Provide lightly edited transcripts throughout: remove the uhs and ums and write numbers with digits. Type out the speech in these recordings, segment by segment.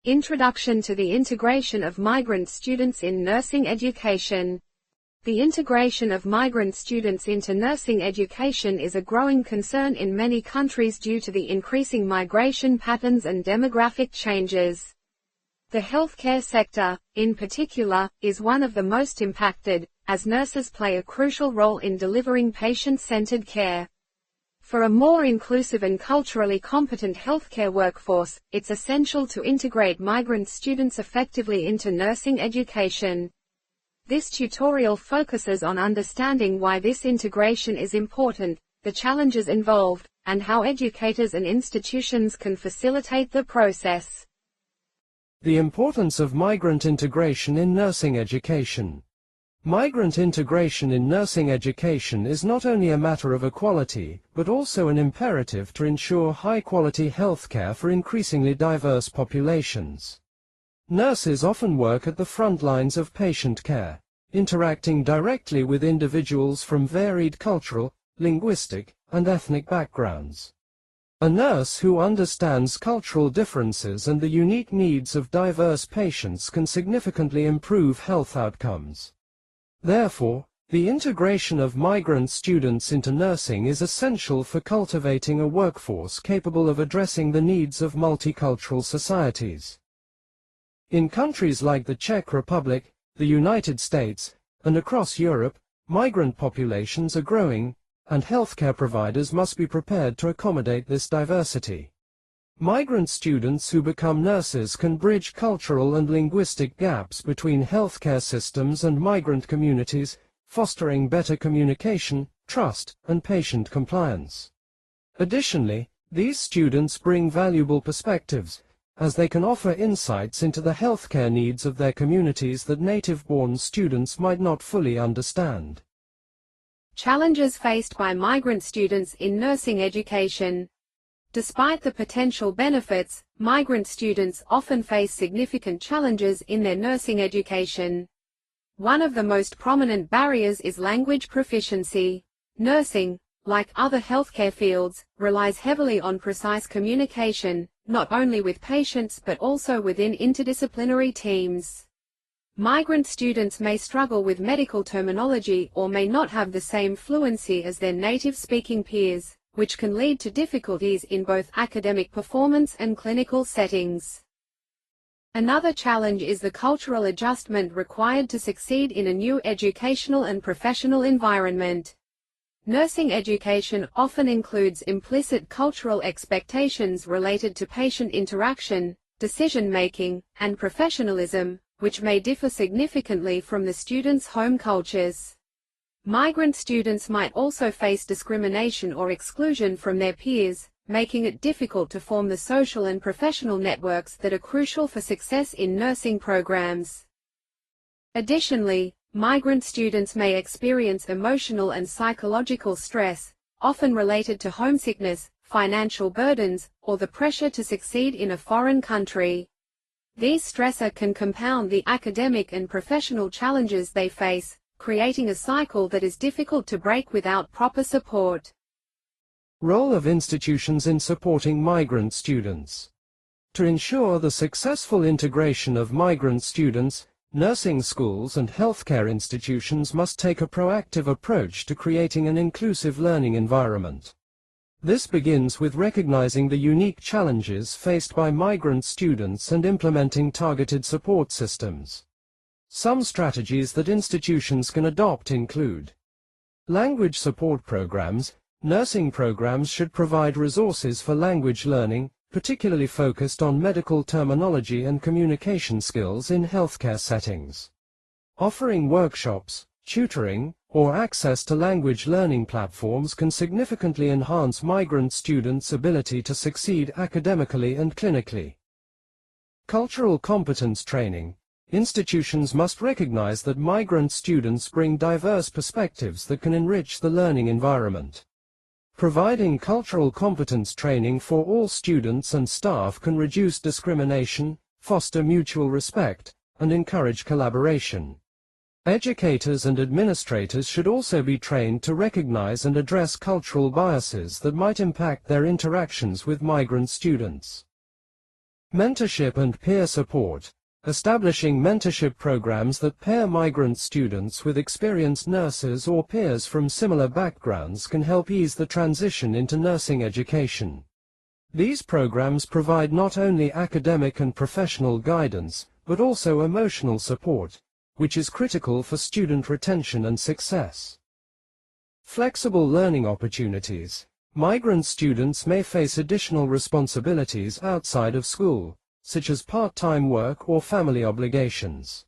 Introduction to the integration of migrant students in nursing education. The integration of migrant students into nursing education is a growing concern in many countries due to the increasing migration patterns and demographic changes. The healthcare sector, in particular, is one of the most impacted, as nurses play a crucial role in delivering patient-centered care. For a more inclusive and culturally competent healthcare workforce, it's essential to integrate migrant students effectively into nursing education. This tutorial focuses on understanding why this integration is important, the challenges involved, and how educators and institutions can facilitate the process. The importance of migrant integration in nursing education. Migrant integration in nursing education is not only a matter of equality, but also an imperative to ensure high-quality healthcare for increasingly diverse populations. Nurses often work at the front lines of patient care, interacting directly with individuals from varied cultural, linguistic, and ethnic backgrounds. A nurse who understands cultural differences and the unique needs of diverse patients can significantly improve health outcomes. Therefore, the integration of migrant students into nursing is essential for cultivating a workforce capable of addressing the needs of multicultural societies. In countries like the Czech Republic, the United States, and across Europe, migrant populations are growing, and healthcare providers must be prepared to accommodate this diversity. Migrant students who become nurses can bridge cultural and linguistic gaps between healthcare systems and migrant communities, fostering better communication, trust, and patient compliance. Additionally, these students bring valuable perspectives, as they can offer insights into the healthcare needs of their communities that native-born students might not fully understand. Challenges faced by migrant students in nursing education. Despite the potential benefits, migrant students often face significant challenges in their nursing education. One of the most prominent barriers is language proficiency. Nursing, like other healthcare fields, relies heavily on precise communication, not only with patients but also within interdisciplinary teams. Migrant students may struggle with medical terminology or may not have the same fluency as their native-speaking peers, which can lead to difficulties in both academic performance and clinical settings. Another challenge is the cultural adjustment required to succeed in a new educational and professional environment. Nursing education often includes implicit cultural expectations related to patient interaction, decision-making, and professionalism, which may differ significantly from the students' home cultures. Migrant students might also face discrimination or exclusion from their peers, making it difficult to form the social and professional networks that are crucial for success in nursing programs. Additionally, migrant students may experience emotional and psychological stress, often related to homesickness, financial burdens, or the pressure to succeed in a foreign country. These stressors can compound the academic and professional challenges they face, creating a cycle that is difficult to break without proper support. Role of institutions in supporting migrant students. To ensure the successful integration of migrant students, nursing schools and healthcare institutions must take a proactive approach to creating an inclusive learning environment. This begins with recognizing the unique challenges faced by migrant students and implementing targeted support systems. Some strategies that institutions can adopt include language support programs. Nursing programs should provide resources for language learning, particularly focused on medical terminology and communication skills in healthcare settings. Offering workshops, tutoring, or access to language learning platforms can significantly enhance migrant students' ability to succeed academically and clinically. Cultural competence training. Institutions must recognize that migrant students bring diverse perspectives that can enrich the learning environment. Providing cultural competence training for all students and staff can reduce discrimination, foster mutual respect, and encourage collaboration. Educators and administrators should also be trained to recognize and address cultural biases that might impact their interactions with migrant students. Mentorship and peer support. Establishing mentorship programs that pair migrant students with experienced nurses or peers from similar backgrounds can help ease the transition into nursing education. These programs provide not only academic and professional guidance, but also emotional support, which is critical for student retention and success. Flexible learning opportunities. Migrant students may face additional responsibilities outside of school, such as part-time work or family obligations.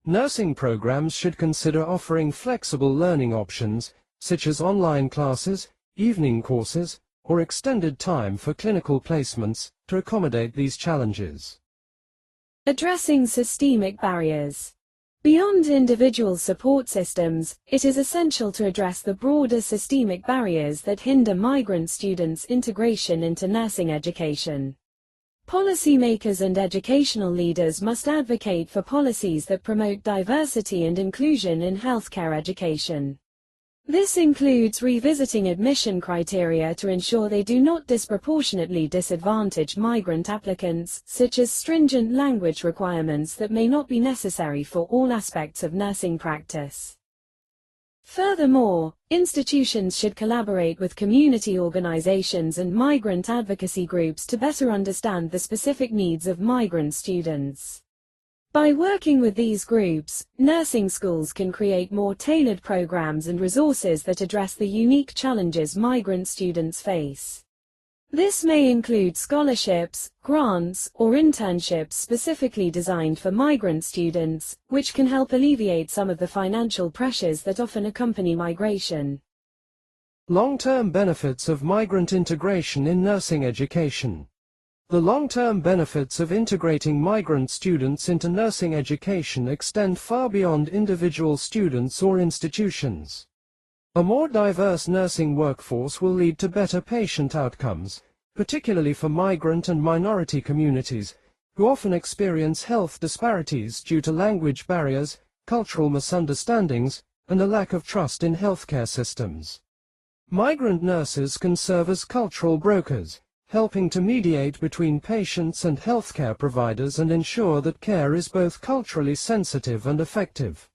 Nursing programs should consider offering flexible learning options, such as online classes, evening courses, or extended time for clinical placements, to accommodate these challenges. Addressing systemic barriers. Beyond individual support systems, it is essential to address the broader systemic barriers that hinder migrant students' integration into nursing education. Policymakers and educational leaders must advocate for policies that promote diversity and inclusion in healthcare education. This includes revisiting admission criteria to ensure they do not disproportionately disadvantage migrant applicants, such as stringent language requirements that may not be necessary for all aspects of nursing practice. Furthermore, institutions should collaborate with community organizations and migrant advocacy groups to better understand the specific needs of migrant students. By working with these groups, nursing schools can create more tailored programs and resources that address the unique challenges migrant students face. This may include scholarships, grants, or internships specifically designed for migrant students, which can help alleviate some of the financial pressures that often accompany migration. Long-term benefits of migrant integration in nursing education. The long-term benefits of integrating migrant students into nursing education extend far beyond individual students or institutions. A more diverse nursing workforce will lead to better patient outcomes, particularly for migrant and minority communities, who often experience health disparities due to language barriers, cultural misunderstandings, and a lack of trust in healthcare systems. Migrant nurses can serve as cultural brokers, helping to mediate between patients and healthcare providers and ensure that care is both culturally sensitive and effective.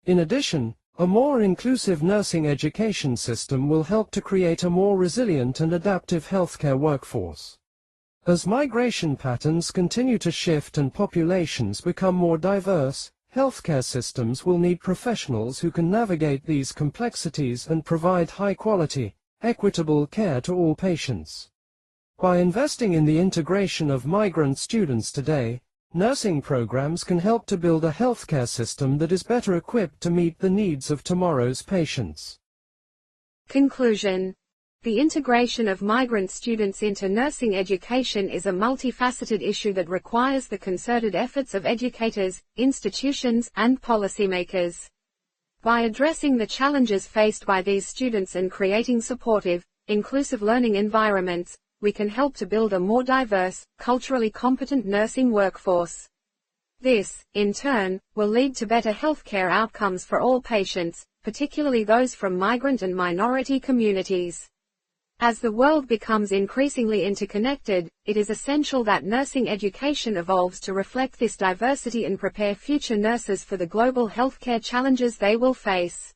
In addition, a more inclusive nursing education system will help to create a more resilient and adaptive healthcare workforce. As migration patterns continue to shift and populations become more diverse, healthcare systems will need professionals who can navigate these complexities and provide high-quality, equitable care to all patients. By investing in the integration of migrant students today, nursing programs can help to build a healthcare system that is better equipped to meet the needs of tomorrow's patients. Conclusion. The integration of migrant students into nursing education is a multifaceted issue that requires the concerted efforts of educators, institutions, and policymakers. By addressing the challenges faced by these students and creating supportive, inclusive learning environments, we can help to build a more diverse, culturally competent nursing workforce. This, in turn, will lead to better healthcare outcomes for all patients, particularly those from migrant and minority communities. As the world becomes increasingly interconnected, it is essential that nursing education evolves to reflect this diversity and prepare future nurses for the global healthcare challenges they will face.